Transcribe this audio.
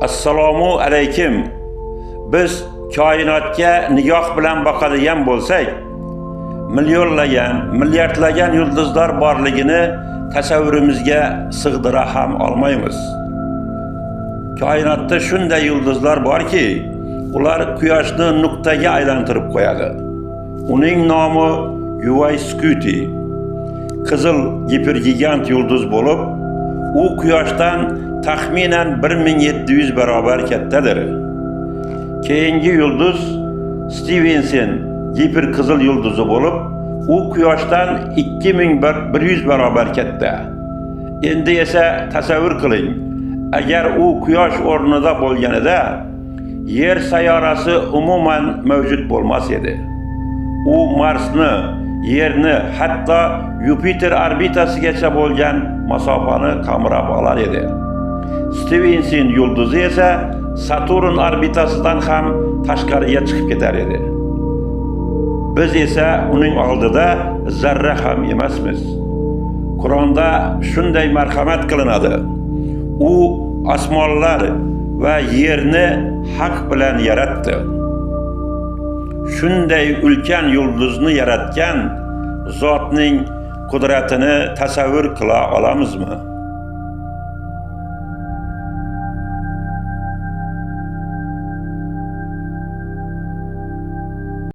Assalomu alaykum. Biz koinotga nigoh bilan boqadigan bo'lsak, millionlagan, milliardlagan yulduzlar borligini tasavvurimizga sig'dira ham olmaymiz. Koinotda shunday yulduzlar borki, ular quyoshni nuqtaga aylantirib qo'yadi. Uning nomi Uvayskuti. Qizil gipergigant yulduz bo'lib, u quyoshdan taxminan 1700 barobar kattadir. Keyingi yulduz Stevenson giperqizil yulduzi bo'lib, u quyoshdan 2100 barobar katta. Endi esa tasavvur qiling, agar u quyosh o'rnida bo'lganida Yer sayyorasi umuman mavjud bo'lmas edi. U Marsni, Yerni, hatto Yupiter orbitasigacha bo'lgan masofani qamrab olar edi. Stevenson yulduzi esa Saturn orbitasidan ham tashqariga chiqib ketar edi. Biz esa uning oldida zarra ham emasmiz. Qur'onda shunday marhamat qilinadi. U osmonlar va yerni haq bilan yaratdi. Shunday ulkan yulduzni yaratgan zotning qudratini tasavvur qila olamizmi?